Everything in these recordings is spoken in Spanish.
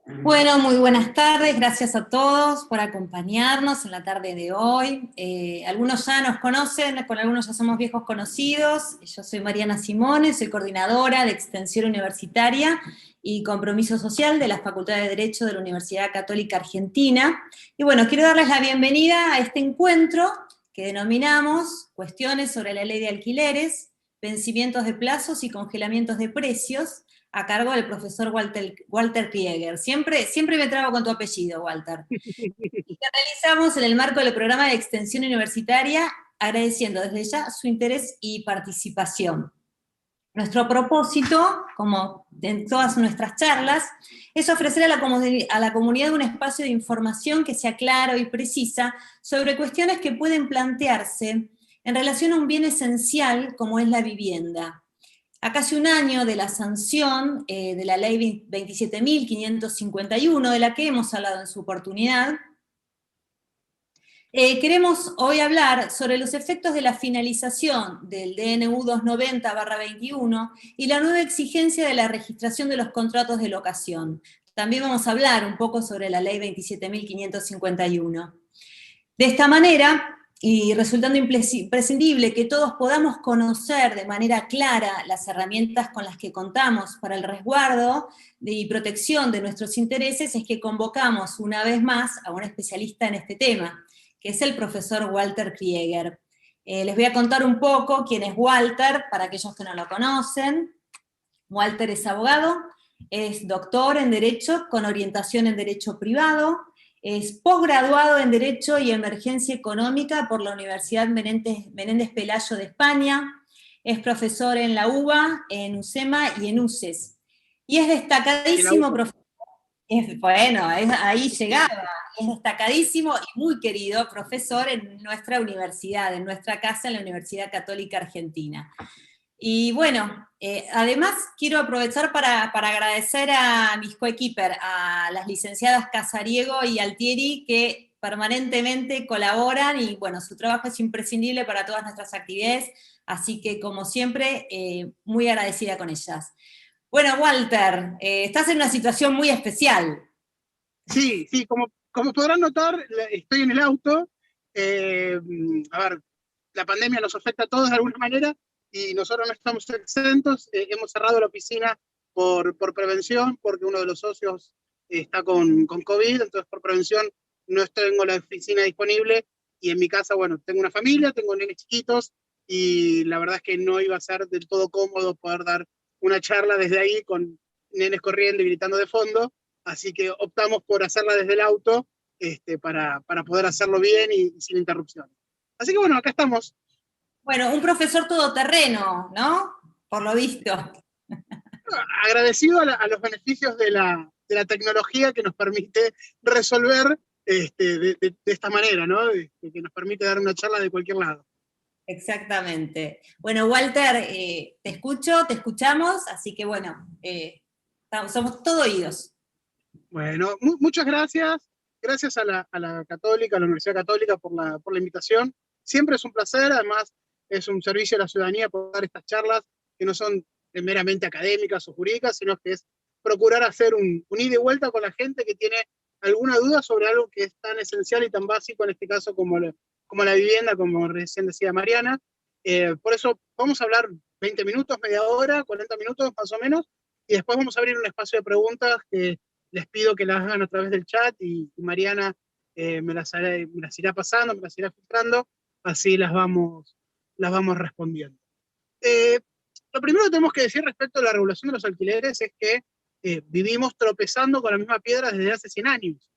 Bueno, muy buenas tardes, gracias a todos por acompañarnos en la tarde de hoy. Algunos ya nos conocen, con algunos ya somos viejos conocidos. Yo soy Mariana Simone, soy coordinadora de Extensión Universitaria y Compromiso Social de la Facultad de Derecho de la Universidad Católica Argentina. Y bueno, quiero darles la bienvenida a este encuentro que denominamos Cuestiones sobre la Ley de Alquileres, Vencimientos de plazos y congelamientos de precios, a cargo del profesor Walter Krieger. Siempre me trabo con tu apellido, Walter. Y que realizamos en el marco del programa de extensión universitaria, agradeciendo desde ya su interés y participación. Nuestro propósito, como en todas nuestras charlas, es ofrecer a la comunidad un espacio de información que sea claro y precisa sobre cuestiones que pueden plantearse en relación a un bien esencial como es la vivienda. A casi un año de la sanción de la ley 27.551, de la que hemos hablado en su oportunidad, queremos hoy hablar sobre los efectos de la finalización del DNU 290/21 y la nueva exigencia de la registración de los contratos de locación. También vamos a hablar un poco sobre la ley 27.551. De esta manera, y resultando imprescindible que todos podamos conocer de manera clara las herramientas con las que contamos para el resguardo y protección de nuestros intereses, es que convocamos una vez más a un especialista en este tema, que es el profesor Walter Krieger. Les voy a contar un poco quién es Walter, para aquellos que no lo conocen. Walter es abogado, es doctor en Derecho con orientación en Derecho Privado, es posgraduado en Derecho y Emergencia Económica por la Universidad Menéndez Pelayo de España, es profesor en la UBA, en UCEMA y en UCES. Y es destacadísimo profesor, ahí llegaba, es destacadísimo y muy querido profesor en nuestra universidad, en nuestra casa, en la Universidad Católica Argentina. Y bueno, además quiero aprovechar para agradecer a mis coequiper, a las licenciadas Casariego y Altieri, que permanentemente colaboran y bueno, su trabajo es imprescindible para todas nuestras actividades, así que como siempre, muy agradecida con ellas. Bueno, Walter, estás en una situación muy especial. Sí, sí, como podrán notar, estoy en el auto. eh, a ver, la pandemia nos afecta a todos de alguna manera y nosotros no estamos exentos. Hemos cerrado la oficina por prevención, porque uno de los socios está con COVID, entonces por prevención no tengo la oficina disponible. Y en mi casa, bueno, tengo una familia, tengo nenes chiquitos y la verdad es que no iba a ser del todo cómodo poder dar una charla desde ahí con nenes corriendo y gritando de fondo. Así que optamos por hacerla desde el auto, para poder hacerlo bien y sin interrupción. Así que bueno, acá estamos. Bueno, un profesor todoterreno, ¿no? Por lo visto. Agradecido a los beneficios de la tecnología que nos permite resolver de esta manera, ¿no? Que nos permite dar una charla de cualquier lado. Exactamente. Bueno, Walter, te escucho, te escuchamos, así que bueno, somos todo oídos. Bueno, muchas gracias. Gracias a la Católica, a la Universidad Católica por la invitación. Siempre es un placer, además es un servicio a la ciudadanía poder dar estas charlas que no son meramente académicas o jurídicas, sino que es procurar hacer un ida y vuelta con la gente que tiene alguna duda sobre algo que es tan esencial y tan básico en este caso como la vivienda, como recién decía Mariana. Por eso vamos a hablar 20 minutos, media hora, 40 minutos más o menos, y después vamos a abrir un espacio de preguntas que les pido que las hagan a través del chat y Mariana me las irá pasando, me las irá filtrando, así las vamos respondiendo. Eh, lo primero que tenemos que decir respecto a la regulación de los alquileres es que vivimos tropezando con la misma piedra desde hace 100 años.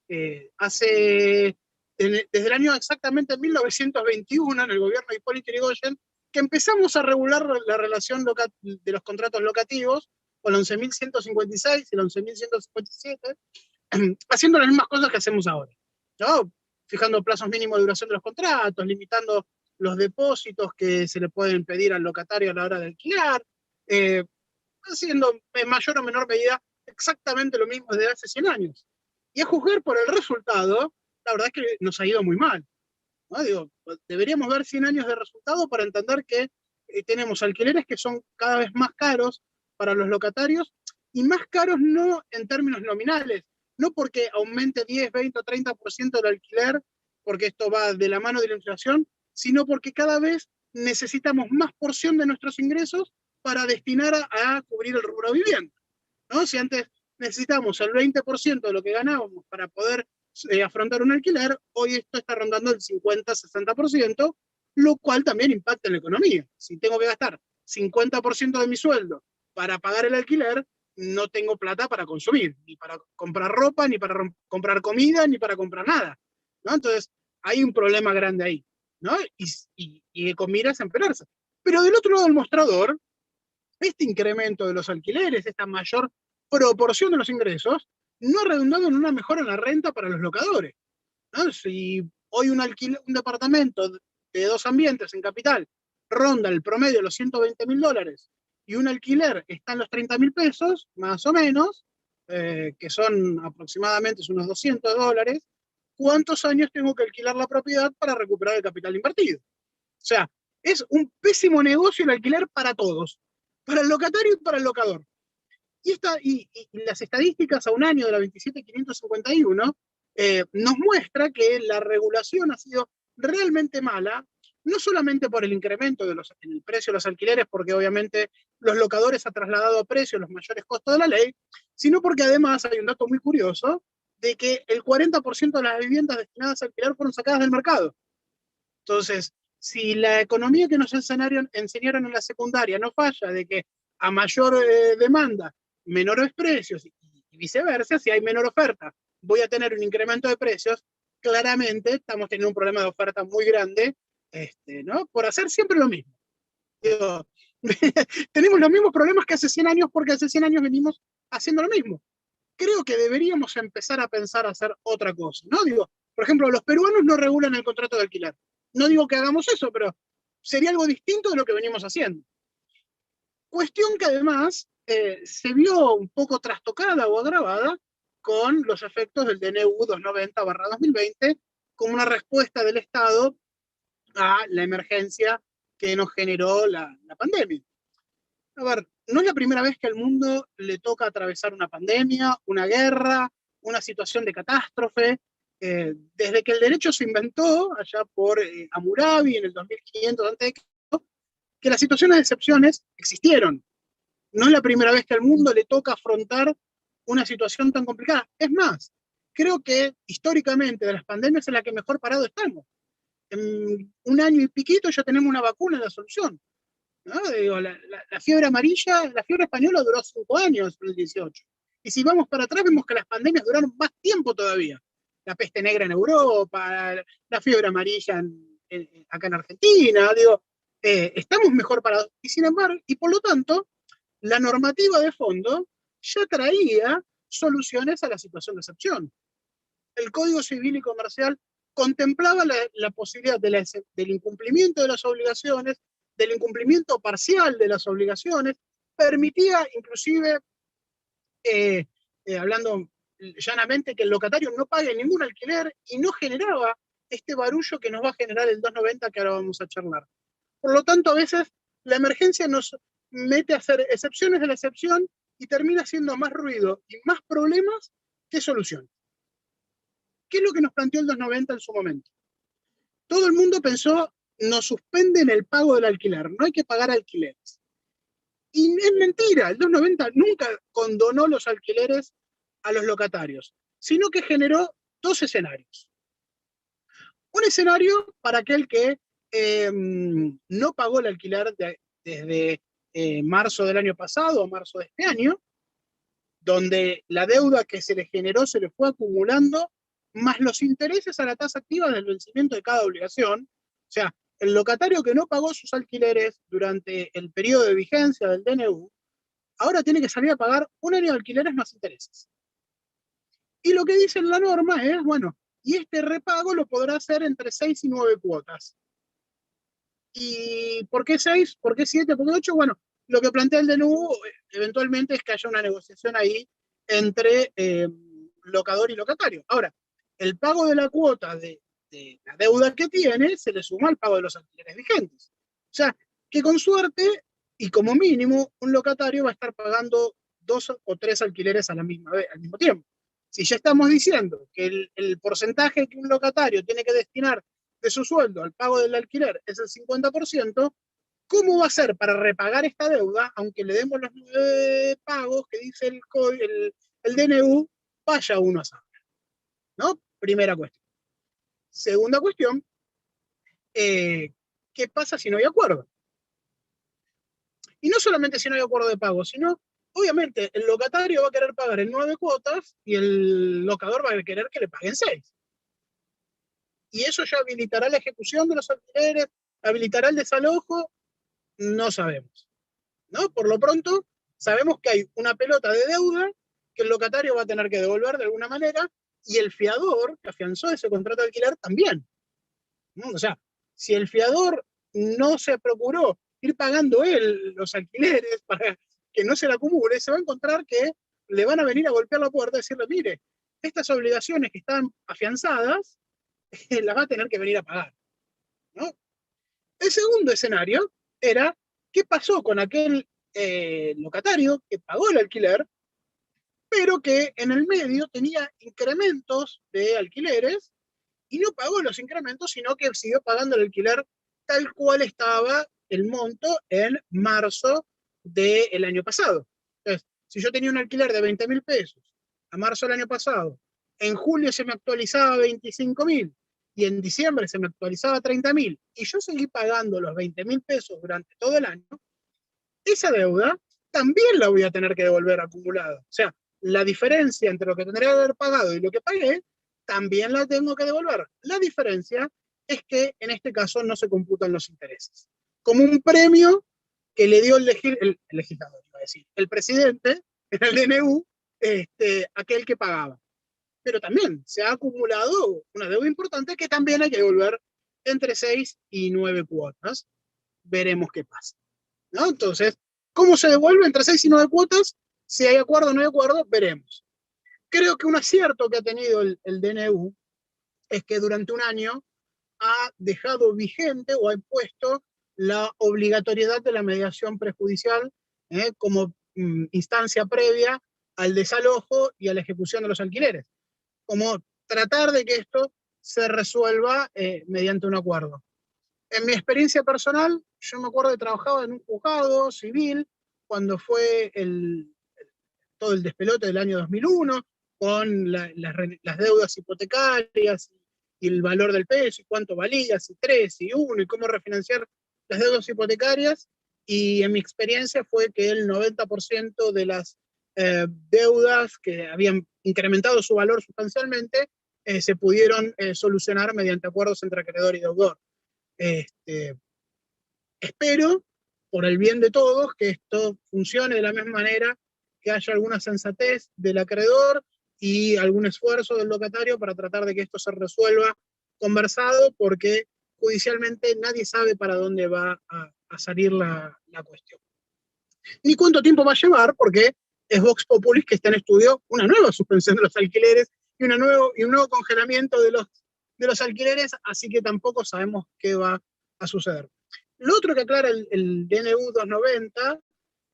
Desde el año exactamente 1921, en el gobierno de Hipólito Yrigoyen, que empezamos a regular la relación de los contratos locativos con el 11.156 y el 11.157, haciendo las mismas cosas que hacemos ahora, ¿no? Fijando plazos mínimos de duración de los contratos, limitando los depósitos que se le pueden pedir al locatario a la hora de alquilar, eh, haciendo en mayor o menor medida exactamente lo mismo desde hace 100 años. Y a juzgar por el resultado, la verdad es que nos ha ido muy mal, ¿no? Digo, deberíamos ver 100 años de resultado para entender que tenemos alquileres que son cada vez más caros para los locatarios, y más caros no en términos nominales, no porque aumente 10, 20 o 30% el alquiler, porque esto va de la mano de la inflación, sino porque cada vez necesitamos más porción de nuestros ingresos para destinar a cubrir el rubro vivienda, ¿no? Si antes necesitamos el 20% de lo que ganábamos para poder afrontar un alquiler, hoy esto está rondando el 50-60%, lo cual también impacta en la economía. Si tengo que gastar 50% de mi sueldo para pagar el alquiler, no tengo plata para consumir, ni para comprar ropa, ni para comprar comida, ni para comprar nada, ¿no? Entonces, hay un problema grande ahí, ¿no? Y con miras a empeorarse. Pero del otro lado del mostrador, este incremento de los alquileres, esta mayor proporción de los ingresos, no ha redundado en una mejora en la renta para los locadores, ¿no? Si hoy un departamento de 2 ambientes en Capital ronda el promedio de los $120.000 y un alquiler está en los 30.000 pesos, más o menos, que son aproximadamente unos $200, ¿cuántos años tengo que alquilar la propiedad para recuperar el capital invertido? O sea, es un pésimo negocio el alquiler para todos, para el locatario y para el locador. Y las estadísticas a un año de la 27551 nos muestra que la regulación ha sido realmente mala, no solamente por el incremento en el precio de los alquileres, porque obviamente los locadores han trasladado a precio los mayores costos de la ley, sino porque además hay un dato muy curioso de que el 40% de las viviendas destinadas a alquiler fueron sacadas del mercado. Entonces, si la economía que nos enseñaron en la secundaria no falla, de que a mayor demanda, menores precios, y viceversa, si hay menor oferta, voy a tener un incremento de precios, claramente estamos teniendo un problema de oferta muy grande, ¿no? Por hacer siempre lo mismo. Digo, tenemos los mismos problemas que hace 100 años porque hace 100 años venimos haciendo lo mismo. Creo que deberíamos empezar a pensar a hacer otra cosa, ¿no? Digo, por ejemplo, los peruanos no regulan el contrato de alquiler. No digo que hagamos eso, pero sería algo distinto de lo que venimos haciendo. Cuestión que además se vio un poco trastocada o agravada con los efectos del DNU 290/2020 como una respuesta del Estado a la emergencia que nos generó la pandemia. A ver, no es la primera vez que al mundo le toca atravesar una pandemia, una guerra, una situación de catástrofe. Desde que el derecho se inventó, allá por Hammurabi en el 2500 a.C., que las situaciones de excepciones existieron. No es la primera vez que al mundo le toca afrontar una situación tan complicada. Es más, creo que históricamente de las pandemias es la que mejor parado estamos. En un año y piquito ya tenemos una vacuna en la solución, ¿no? Digo, la fiebre amarilla, la fiebre española duró 5 años en el 18. Y si vamos para atrás, vemos que las pandemias duraron más tiempo todavía. La peste negra en Europa, la fiebre amarilla acá en Argentina, digo, estamos mejor parados. Y sin embargo, y por lo tanto, la normativa de fondo ya traía soluciones a la situación de excepción. El Código Civil y Comercial contemplaba la posibilidad del incumplimiento de las obligaciones, del incumplimiento parcial de las obligaciones, permitía inclusive, hablando llanamente, que el locatario no pague ningún alquiler y no generaba este barullo que nos va a generar el 290 que ahora vamos a charlar. Por lo tanto, a veces la emergencia nos mete a hacer excepciones de la excepción y termina haciendo más ruido y más problemas que soluciones. ¿Qué es lo que nos planteó el 290 en su momento? Todo el mundo pensó, nos suspenden el pago del alquiler, no hay que pagar alquileres. Y es mentira, el 290 nunca condonó los alquileres a los locatarios, sino que generó 2 escenarios. Un escenario para aquel que no pagó el alquiler desde marzo del año pasado a marzo de este año, donde la deuda que se le generó se le fue acumulando, más los intereses a la tasa activa del vencimiento de cada obligación. O sea, el locatario que no pagó sus alquileres durante el periodo de vigencia del DNU, ahora tiene que salir a pagar un año de alquileres más intereses. Y lo que dice la norma es, bueno, y este repago lo podrá hacer entre 6 y 9 cuotas. ¿Y por qué 6? ¿Por qué 7? ¿Por qué 8? Bueno, lo que plantea el DNU eventualmente es que haya una negociación ahí entre locador y locatario. Ahora, el pago de la cuota de la deuda que tiene se le suma al pago de los alquileres vigentes. O sea, que con suerte y como mínimo un locatario va a estar pagando 2 o 3 alquileres a la misma vez, al mismo tiempo. Si ya estamos diciendo que el porcentaje que un locatario tiene que destinar de su sueldo al pago del alquiler es el 50%, ¿cómo va a ser para repagar esta deuda, aunque le demos los 9 pagos que dice el DNU, vaya uno a saber? ¿No? Primera cuestión. Segunda cuestión, ¿qué pasa si no hay acuerdo? Y no solamente si no hay acuerdo de pago, sino, obviamente, el locatario va a querer pagar en 9 cuotas y el locador va a querer que le paguen 6. Y eso ya habilitará la ejecución de los alquileres, habilitará el desalojo, no sabemos, ¿no? Por lo pronto, sabemos que hay una pelota de deuda que el locatario va a tener que devolver de alguna manera, y el fiador que afianzó ese contrato de alquiler también, ¿no? O sea, si el fiador no se procuró ir pagando él los alquileres para que no se le acumule, se va a encontrar que le van a venir a golpear la puerta y decirle, mire, estas obligaciones que están afianzadas, las va a tener que venir a pagar, ¿no? El segundo escenario era, ¿qué pasó con aquel locatario que pagó el alquiler, pero que en el medio tenía incrementos de alquileres y no pagó los incrementos, sino que siguió pagando el alquiler tal cual estaba el monto en marzo del año pasado? Entonces, si yo tenía un alquiler de 20.000 pesos a marzo del año pasado, en julio se me actualizaba 25.000 y en diciembre se me actualizaba 30.000 y yo seguí pagando los 20.000 pesos durante todo el año, esa deuda también la voy a tener que devolver acumulada. O sea, la diferencia entre lo que tendría que haber pagado y lo que pagué, también la tengo que devolver. La diferencia es que en este caso no se computan los intereses. Como un premio que le dio el legislador, iba a decir, el presidente, en el DNU, aquel que pagaba. Pero también se ha acumulado una deuda importante que también hay que devolver entre 6 y 9 cuotas. Veremos qué pasa, ¿no? Entonces, ¿cómo se devuelve entre 6 y 9 cuotas? Si hay acuerdo o no hay acuerdo, veremos. Creo que un acierto que ha tenido el DNU es que durante un año ha dejado vigente o ha impuesto la obligatoriedad de la mediación prejudicial como instancia previa al desalojo y a la ejecución de los alquileres. Como tratar de que esto se resuelva mediante un acuerdo. En mi experiencia personal, yo me acuerdo que trabajaba en un juzgado civil cuando fue todo el despelote del año 2001, con las deudas hipotecarias y el valor del peso, y cuánto valía, si 3, si 1, y cómo refinanciar las deudas hipotecarias. Y en mi experiencia fue que el 90% de las deudas que habían incrementado su valor sustancialmente se pudieron solucionar mediante acuerdos entre acreedor y deudor. Espero, por el bien de todos, que esto funcione de la misma manera, que haya alguna sensatez del acreedor y algún esfuerzo del locatario para tratar de que esto se resuelva conversado, porque judicialmente nadie sabe para dónde va a salir la cuestión. Ni cuánto tiempo va a llevar, porque es Vox Populis que está en estudio una nueva suspensión de los alquileres y un nuevo congelamiento de los alquileres, así que tampoco sabemos qué va a suceder. Lo otro que aclara el DNU 290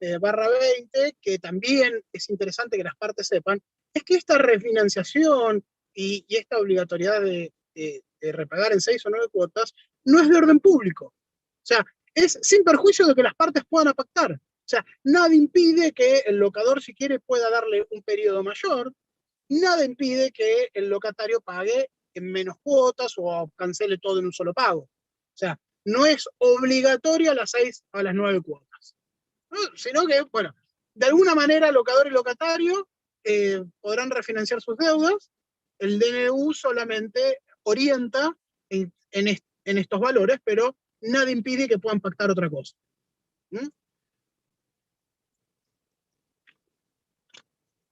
/20, que también es interesante que las partes sepan, es que esta refinanciación y esta obligatoriedad de repagar en 6 o 9 cuotas no es de orden público. O sea, es sin perjuicio de que las partes puedan pactar. O sea, nada impide que el locador, si quiere, pueda darle un periodo mayor, nada impide que el locatario pague en menos cuotas o cancele todo en un solo pago. O sea, no es obligatorio a las 6 o a las 9 cuotas, ¿no? Sino que, bueno, de alguna manera locador y locatario podrán refinanciar sus deudas. El DNU solamente orienta en estos valores, pero nada impide que puedan pactar otra cosa. ¿Mm?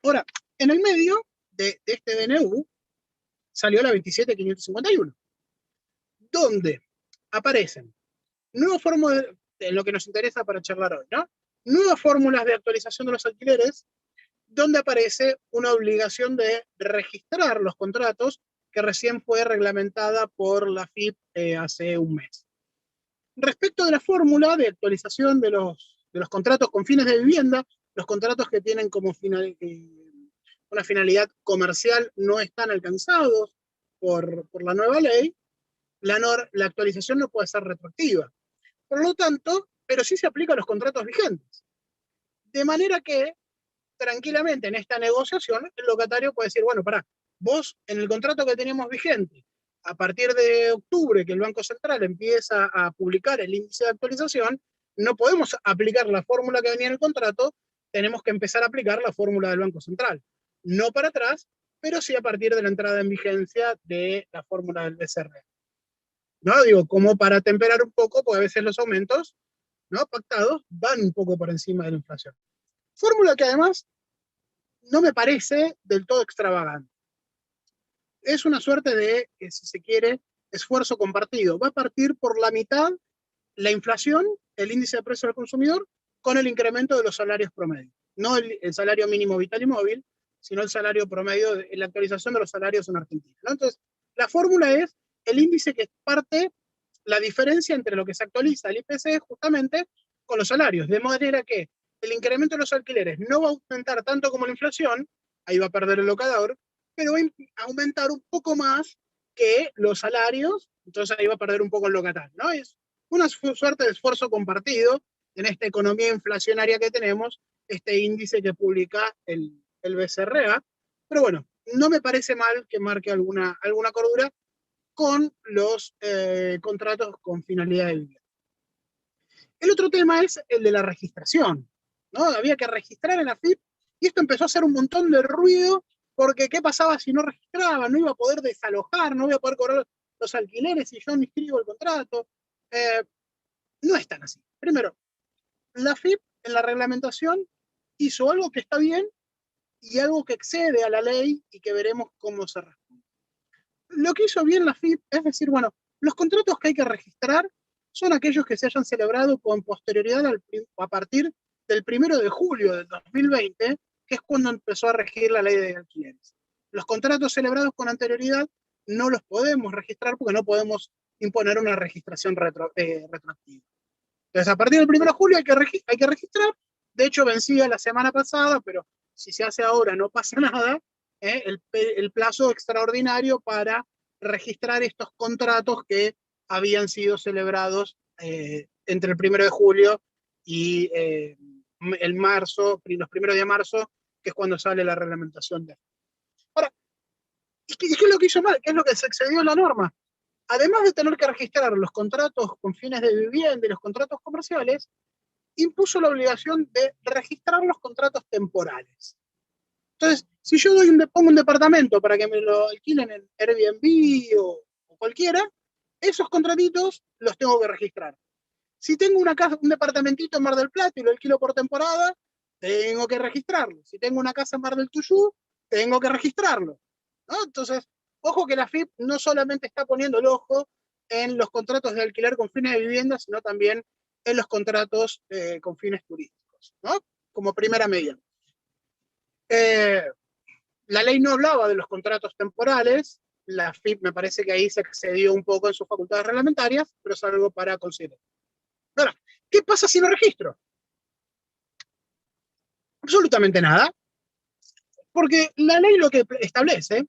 Ahora, en el medio de este DNU salió la 27.551, donde aparecen nuevas fórmulas, en lo que nos interesa para charlar hoy, ¿no? Nuevas fórmulas de actualización de los alquileres, donde aparece una obligación de registrar los contratos que recién fue reglamentada por la FIP hace un mes. Respecto de la fórmula de actualización de los contratos con fines de vivienda, los contratos que tienen como una finalidad comercial no están alcanzados por la nueva ley, la actualización no puede ser retroactiva. Por lo tanto, pero sí se aplica a los contratos vigentes. De manera que, tranquilamente, en esta negociación, el locatario puede decir, bueno, pará, vos en el contrato que teníamos vigente, a partir de octubre, que el Banco Central empieza a publicar el índice de actualización, no podemos aplicar la fórmula que venía en el contrato, tenemos que empezar a aplicar la fórmula del Banco Central. No para atrás, pero sí a partir de la entrada en vigencia de la fórmula del BCR. ¿No? Digo, como para temperar un poco, porque a veces los aumentos, ¿no?, pactados van un poco por encima de la inflación. Fórmula que además no me parece del todo extravagante. Es una suerte de, si se quiere, esfuerzo compartido. Va a partir por la mitad la inflación, el índice de precio del consumidor, con el incremento de los salarios promedio. No el salario mínimo vital y móvil, sino el salario promedio, la actualización de los salarios en Argentina, ¿no? Entonces, la fórmula es el índice que parte la diferencia entre lo que se actualiza el IPC justamente con los salarios, de manera que el incremento de los alquileres no va a aumentar tanto como la inflación, ahí va a perder el locador, pero va a aumentar un poco más que los salarios, entonces ahí va a perder un poco el locatario, ¿no? Es una suerte de esfuerzo compartido en esta economía inflacionaria que tenemos, este índice que publica el BCRA, pero bueno, no me parece mal que marque alguna cordura con los contratos con finalidad de vivienda. El otro tema es el de la registración, ¿no? Había que registrar en AFIP y esto empezó a hacer un montón de ruido porque ¿qué pasaba si no registraba? No iba a poder desalojar, no iba a poder cobrar los alquileres si yo no inscribo el contrato. No es tan así. Primero, la AFIP en la reglamentación hizo algo que está bien y algo que excede a la ley y que veremos cómo se responde. Lo que hizo bien la AFIP es decir, bueno, los contratos que hay que registrar son aquellos que se hayan celebrado con posterioridad a partir del 1 de julio del 2020, que es cuando empezó a regir la ley de alquileres. Los contratos celebrados con anterioridad no los podemos registrar porque no podemos imponer una registración retroactiva. Entonces, a partir del 1 de julio hay que registrar. De hecho, vencía la semana pasada, pero si se hace ahora no pasa nada. El plazo extraordinario para registrar estos contratos que habían sido celebrados entre el 1 de julio y los primeros de marzo, que es cuando sale la reglamentación de. Ahora, ¿qué es lo que hizo mal? ¿Qué es lo que se excedió en la norma? Además de tener que registrar los contratos con fines de vivienda y los contratos comerciales, impuso la obligación de registrar los contratos temporales. Entonces, si yo pongo un departamento para que me lo alquilen en Airbnb o cualquiera, esos contratitos los tengo que registrar. Si tengo un departamentito en Mar del Plata y lo alquilo por temporada, tengo que registrarlo. Si tengo una casa en Mar del Tuyú, tengo que registrarlo, ¿no? Entonces, ojo que la AFIP no solamente está poniendo el ojo en los contratos de alquiler con fines de vivienda, sino también en los contratos con fines turísticos, ¿no? Como primera medida. La ley no hablaba de los contratos temporales, la AFIP me parece que ahí se excedió un poco en sus facultades reglamentarias, pero es algo para considerar. Ahora, ¿qué pasa si no registro? Absolutamente nada, porque la ley lo que establece,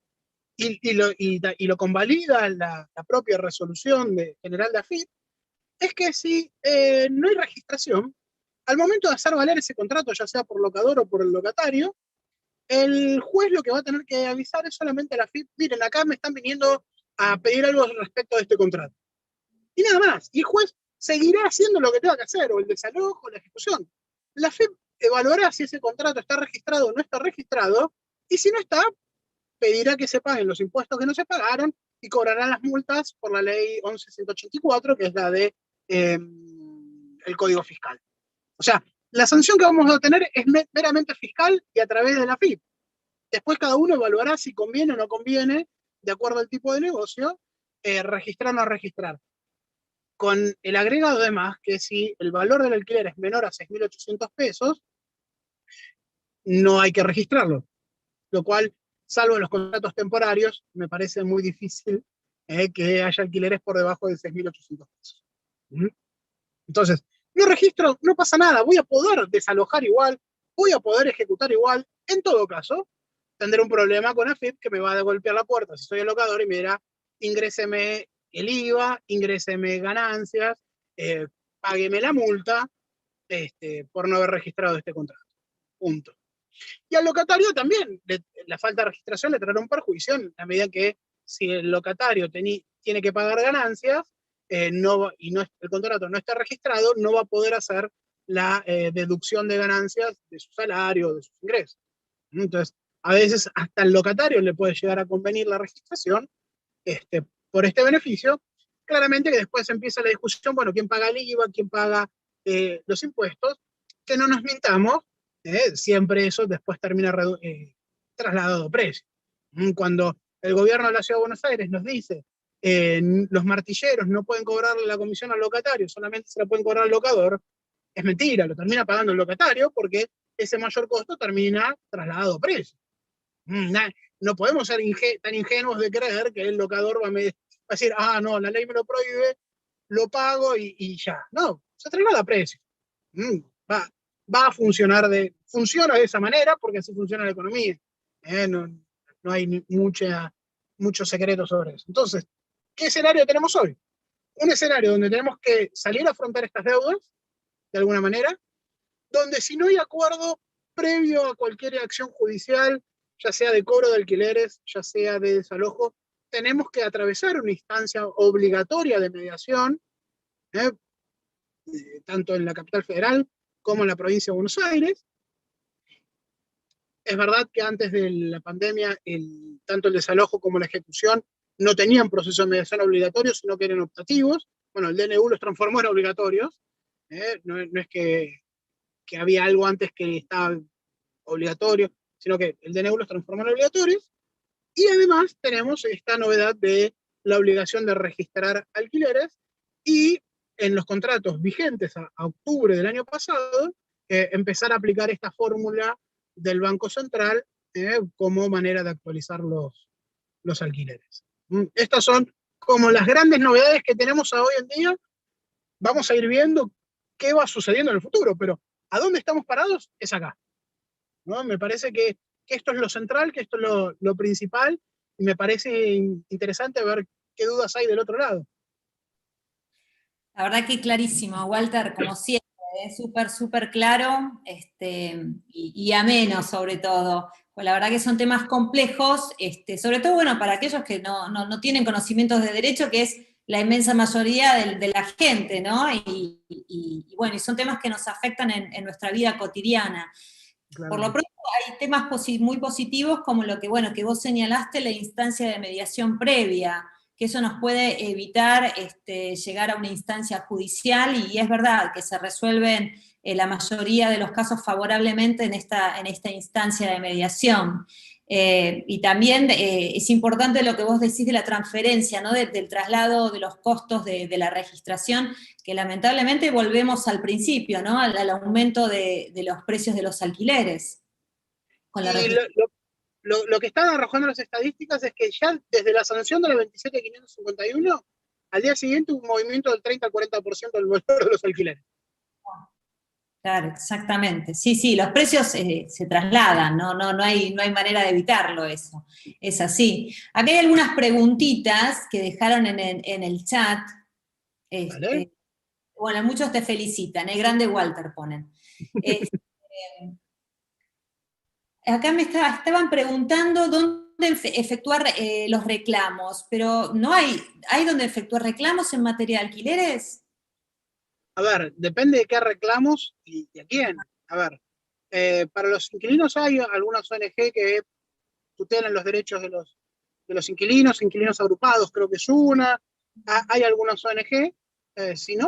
y lo convalida la propia resolución general de AFIP, es que si no hay registración, al momento de hacer valer ese contrato, ya sea por locador o por el locatario, el juez lo que va a tener que avisar es solamente a la AFIP, miren, acá me están viniendo a pedir algo respecto de este contrato. Y nada más. Y el juez seguirá haciendo lo que tenga que hacer, o el desalojo, o la ejecución. La AFIP evaluará si ese contrato está registrado o no está registrado, y si no está, pedirá que se paguen los impuestos que no se pagaron y cobrará las multas por la ley 11.184, que es la de el Código Fiscal. O sea, la sanción que vamos a tener es meramente fiscal y a través de la AFIP. Después cada uno evaluará si conviene o no conviene, de acuerdo al tipo de negocio, registrar o no registrar. Con el agregado además que si el valor del alquiler es menor a 6.800 pesos, no hay que registrarlo. Lo cual, salvo en los contratos temporarios, me parece muy difícil que haya alquileres por debajo de 6.800 pesos. Entonces, no registro, no pasa nada, voy a poder desalojar igual, voy a poder ejecutar igual. En todo caso, tendré un problema con AFIP que me va a golpear la puerta si soy el locador y me dirá, ingréseme el IVA, ingréseme ganancias, págueme la multa por no haber registrado este contrato. Punto. Y al locatario también, la falta de registración le traerá un perjuicio en la medida que si el locatario tiene que pagar ganancias y no, el contrato no está registrado, no va a poder hacer la deducción de ganancias de su salario, de sus ingresos. Entonces, a veces hasta el locatario le puede llegar a convenir la registración por este beneficio. Claramente que después empieza la discusión, bueno, ¿quién paga el IVA? ¿Quién paga los impuestos? Que no nos mintamos, siempre eso después termina trasladado a precio. Cuando el gobierno de la Ciudad de Buenos Aires nos dice los martilleros no pueden cobrarle la comisión al locatario, solamente se la pueden cobrar al locador, es mentira, lo termina pagando el locatario porque ese mayor costo termina trasladado a precio. No podemos ser tan ingenuos de creer que el locador va a decir, ah, no, la ley me lo prohíbe, lo pago y ya. No, se traslada a precio. Va a funcionar funciona de esa manera porque así funciona la economía. No hay mucho secreto sobre eso. Entonces, ¿qué escenario tenemos hoy? Un escenario donde tenemos que salir a afrontar estas deudas, de alguna manera, donde si no hay acuerdo previo a cualquier acción judicial, ya sea de cobro de alquileres, ya sea de desalojo, tenemos que atravesar una instancia obligatoria de mediación, tanto en la capital federal como en la provincia de Buenos Aires. Es verdad que antes de la pandemia, tanto el desalojo como la ejecución no tenían proceso de mediación obligatorio, sino que eran optativos. Bueno, el DNU los transformó en obligatorios. No es que había algo antes que estaba obligatorio, sino que el DNU los transformó en obligatorios. Y además tenemos esta novedad de la obligación de registrar alquileres y en los contratos vigentes a octubre del año pasado, empezar a aplicar esta fórmula del Banco Central como manera de actualizar los alquileres. Estas son como las grandes novedades que tenemos hoy en día. Vamos a ir viendo qué va sucediendo en el futuro, pero ¿a dónde estamos parados? Es acá, ¿no? Me parece que esto es lo central, que esto es lo principal, y me parece interesante ver qué dudas hay del otro lado. La verdad que clarísimo, Walter, como siempre, súper, súper claro y ameno sobre todo. Pues la verdad que son temas complejos, sobre todo, bueno, para aquellos que no tienen conocimientos de derecho, que es la inmensa mayoría de la gente, ¿no? Y bueno, y son temas que nos afectan en nuestra vida cotidiana. Claro. Por lo pronto hay temas muy positivos como lo que, bueno, que vos señalaste, la instancia de mediación previa, que eso nos puede evitar llegar a una instancia judicial, y es verdad que se resuelven la mayoría de los casos favorablemente en esta instancia de mediación. Y también es importante lo que vos decís de la transferencia, ¿no? Del traslado de los costos de la registración, que lamentablemente volvemos al principio, ¿no? Al aumento de los precios de los alquileres. Con la Y lo que están arrojando las estadísticas es que ya desde la sanción de la 27.551, al día siguiente hubo un movimiento del 30 al 40% del valor de los alquileres. Claro, exactamente. Sí, los precios se trasladan, no hay manera de evitarlo eso. Es así. Acá hay algunas preguntitas que dejaron en el chat. ¿Vale? Bueno, muchos te felicitan, el grande Walter ponen. Este, acá me estaban preguntando dónde efectuar los reclamos, pero no ¿hay dónde efectuar reclamos en materia de alquileres? A ver, depende de qué reclamos y a quién. A ver, para los inquilinos hay algunas ONG que tutelan los derechos de los inquilinos agrupados, creo que es una. Hay algunas ONG, si no,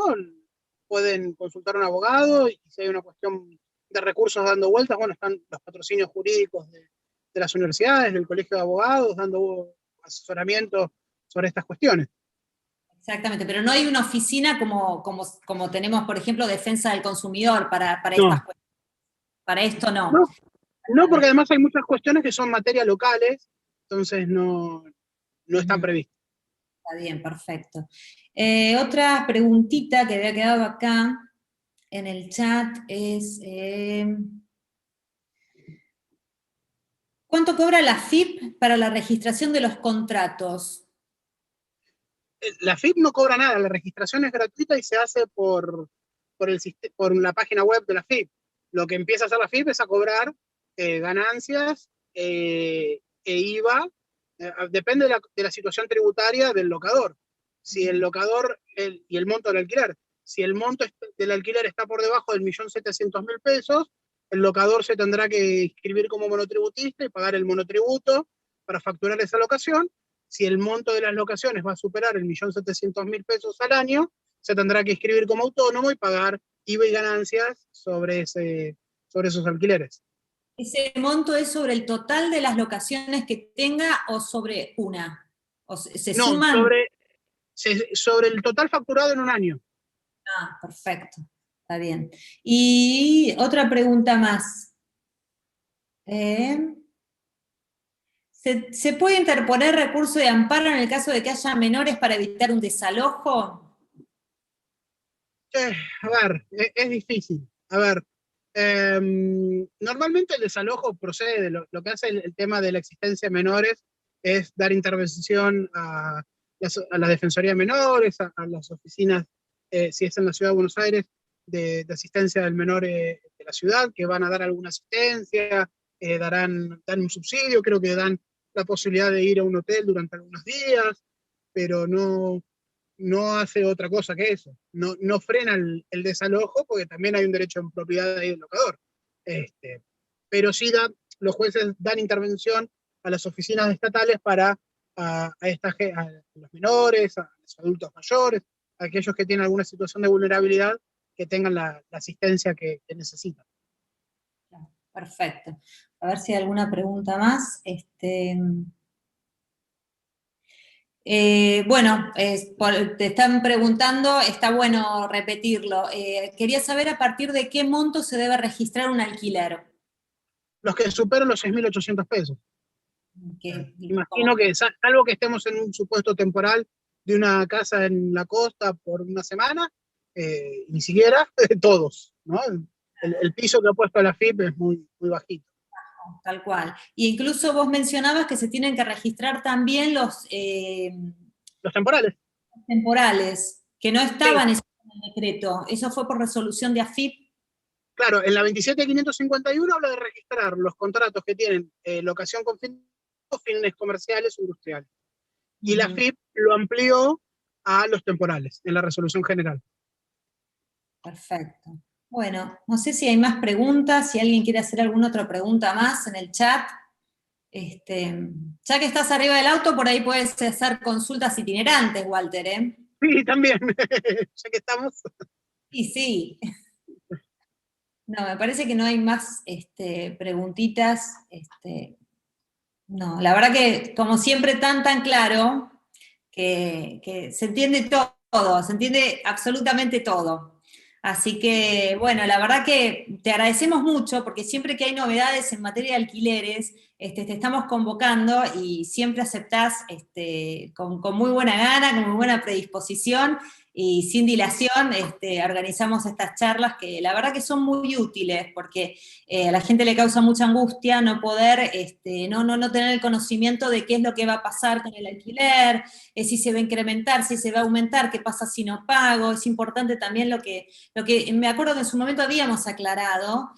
pueden consultar a un abogado y si hay una cuestión de recursos dando vueltas, bueno, están los patrocinios jurídicos de las universidades, del colegio de abogados, dando asesoramiento sobre estas cuestiones. Exactamente, pero no hay una oficina como tenemos, por ejemplo, defensa del consumidor para No, estas cuestiones. Para esto no. no, porque además hay muchas cuestiones que son materias locales, entonces no están previstas. Está bien, perfecto. Otra preguntita que había quedado acá en el chat es, ¿Cuánto cobra la FIP para la registración de los contratos? La FIP no cobra nada, la registración es gratuita y se hace por la página web de la FIP. Lo que empieza a hacer la FIP es a cobrar ganancias e IVA, depende de la situación tributaria del locador. Si el locador y el monto del alquiler, si el monto del alquiler está por debajo del 1.700.000 pesos, el locador se tendrá que inscribir como monotributista y pagar el monotributo para facturar esa locación. Si el monto de las locaciones va a superar el 1.700.000 pesos al año, se tendrá que inscribir como autónomo y pagar IVA y ganancias sobre esos alquileres. ¿Ese monto es sobre el total de las locaciones que tenga o sobre una? ¿O se No, suman? sobre el total facturado en un año. Ah, perfecto, está bien. Y otra pregunta más. ¿Se puede interponer recurso de amparo en el caso de que haya menores para evitar un desalojo? A ver, es difícil. A ver, normalmente el desalojo procede, lo que hace el tema de la existencia de menores es dar intervención a la Defensoría de Menores, a las oficinas, si es en la Ciudad de Buenos Aires, de asistencia del menor de la ciudad, que van a dar alguna asistencia, dan un subsidio, creo que dan la posibilidad de ir a un hotel durante algunos días, pero no hace otra cosa que eso. No frena el desalojo porque también hay un derecho en propiedad ahí del locador. Pero sí los jueces dan intervención a las oficinas estatales para a los menores, a los adultos mayores, a aquellos que tienen alguna situación de vulnerabilidad, que tengan la asistencia que necesitan. Perfecto. A ver si hay alguna pregunta más. Bueno, te están preguntando, está bueno repetirlo. Quería saber a partir de qué monto se debe registrar un alquiler. Los que superan los 6.800 pesos. Imagino Como, que, salvo que estemos en un supuesto temporal de una casa en la costa por una semana, ni siquiera todos, ¿no? El piso que ha puesto la FIP es muy, muy bajito. tal cual. Y incluso vos mencionabas que se tienen que registrar también los Los temporales. temporales, que no Sí, estaban en el decreto. Eso fue por resolución de AFIP. claro, en la 27.551 habla de registrar los contratos que tienen locación con fines comerciales o industriales. Y la FIP lo amplió a los temporales en la resolución general. Perfecto. Bueno, no sé si hay más preguntas, si alguien quiere hacer alguna otra pregunta más en el chat. Ya que estás arriba del auto, por ahí puedes hacer consultas itinerantes, Walter, ¿eh? Sí, también, ya que estamos. Sí, sí. No, me parece que no hay más preguntitas. No, la verdad que como siempre tan claro que se entiende todo, se entiende absolutamente todo. Así que, bueno, la verdad que te agradecemos mucho porque siempre que hay novedades en materia de alquileres, te estamos convocando y siempre aceptás con muy buena gana, con muy buena predisposición y sin dilación organizamos estas charlas que la verdad que son muy útiles porque a la gente le causa mucha angustia no poder, no tener el conocimiento de qué es lo que va a pasar con el alquiler, si se va a incrementar, si se va a aumentar, qué pasa si no pago. Es importante también lo que me acuerdo que en su momento habíamos aclarado,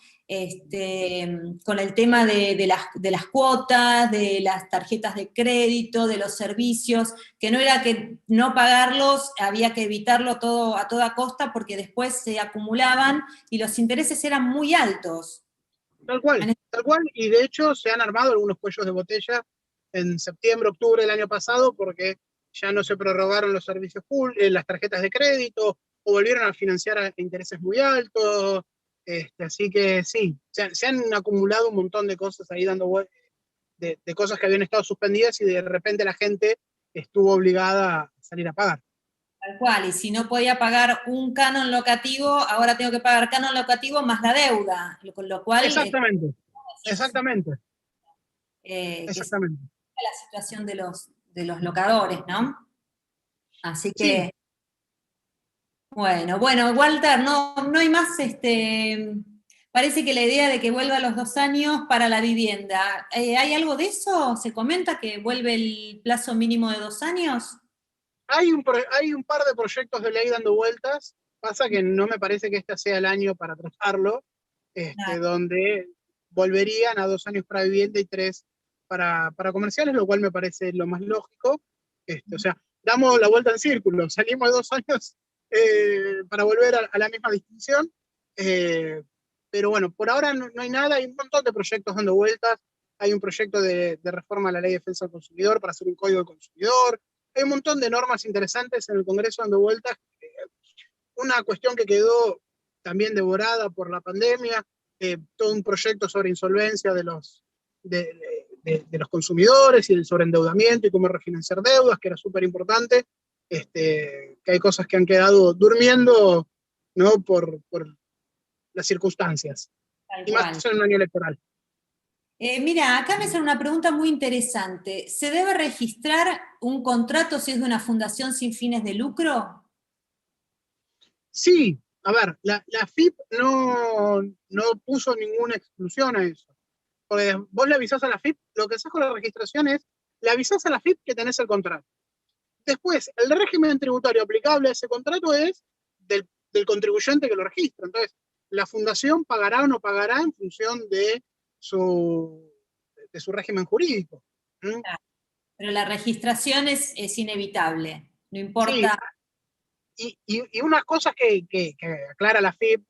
con el tema de las cuotas, de las tarjetas de crédito, de los servicios, que no era que no pagarlos, había que evitarlo todo a toda costa porque después se acumulaban y los intereses eran muy altos. Tal cual, y de hecho se han armado algunos cuellos de botella en septiembre, octubre del año pasado, porque ya no se prorrogaron los servicios las tarjetas de crédito, o volvieron a financiar a intereses muy altos, así que sí, se han acumulado un montón de cosas ahí de cosas que habían estado suspendidas y de repente la gente estuvo obligada a salir a pagar. Tal cual, y si no podía pagar un canon locativo, ahora tengo que pagar canon locativo más la deuda, con lo cual Exactamente, exactamente, que es exactamente. la situación de los locadores, ¿no? Así Sí, que, bueno, Walter, no hay más Parece que la idea de que vuelva a los 2 años para la vivienda, ¿hay algo de eso? ¿Se comenta que vuelve el plazo mínimo de 2 años? Hay un par de proyectos de ley dando vueltas, pasa que no me parece que este sea el año para tratarlo, donde volverían a 2 años para vivienda y 3 para comerciales, lo cual me parece lo más lógico. O sea, damos la vuelta en círculo, salimos de 2 años para volver a la misma distinción, pero bueno, por ahora no hay nada, hay un montón de proyectos dando vueltas, hay un proyecto de reforma a la ley de defensa del consumidor para hacer un código del consumidor, hay un montón de normas interesantes en el Congreso dando vueltas. Una cuestión que quedó también devorada por la pandemia, todo un proyecto sobre insolvencia de los consumidores y el sobreendeudamiento y cómo refinanciar deudas, que era súper importante, que hay cosas que han quedado durmiendo, ¿no? por las circunstancias, Tal y cual. más en un año electoral. Mira, acá me sale una pregunta muy interesante. ¿Se debe registrar un contrato si es de una fundación sin fines de lucro? Sí, a ver, la FIP no puso ninguna exclusión a eso. Porque vos le avisás a la FIP, lo que haces con la registración es, le avisás a la FIP que tenés el contrato. Después, el régimen tributario aplicable a ese contrato es del contribuyente que lo registra. Entonces, la fundación pagará o no pagará en función su, de su régimen jurídico. ¿Mm? Pero la registración es inevitable, no Sí, importa. y unas cosas que aclara la FIP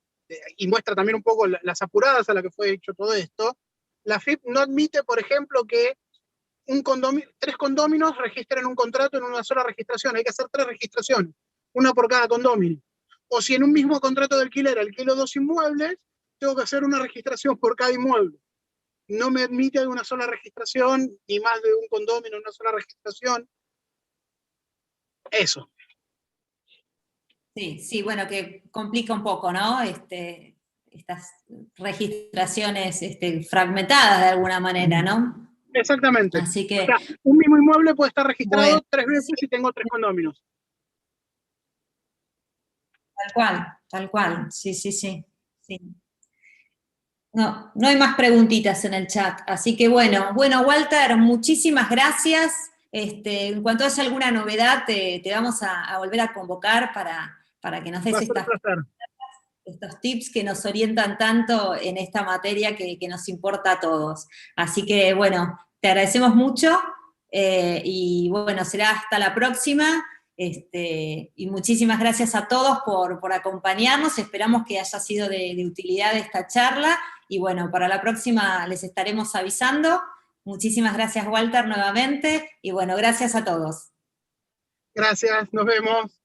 y muestra también un poco las apuradas a las que fue hecho todo esto, la FIP no admite, por ejemplo, que 3 condóminos registren un contrato en una sola registración. Hay que hacer 3 registraciones, una por cada condominio. O si en un mismo contrato de alquiler alquilo 2 inmuebles, tengo que hacer una registración por cada inmueble. No me admite de una sola registración, ni más de un condominio en una sola registración. Eso. Sí, sí, bueno, que complica un poco, ¿no? Estas registraciones fragmentadas de alguna manera, ¿no? Exactamente. Así O que, sea, un mismo inmueble puede estar bueno, registrado 3 sí, veces si tengo 3 condóminos. tal cual, sí, sí, sí, sí. No, no hay más preguntitas en el chat, así que bueno, Walter, muchísimas gracias. En cuanto haya alguna novedad, te vamos a volver a convocar para que nos Va des a ser un placer. estos tips que nos orientan tanto en esta materia que nos importa a todos. Así que bueno, te agradecemos mucho y bueno, será hasta la próxima. Y muchísimas gracias a todos por acompañarnos, esperamos que haya sido de utilidad esta charla y bueno, para la próxima les estaremos avisando. Muchísimas gracias Walter nuevamente y bueno, gracias a todos. Gracias, nos vemos.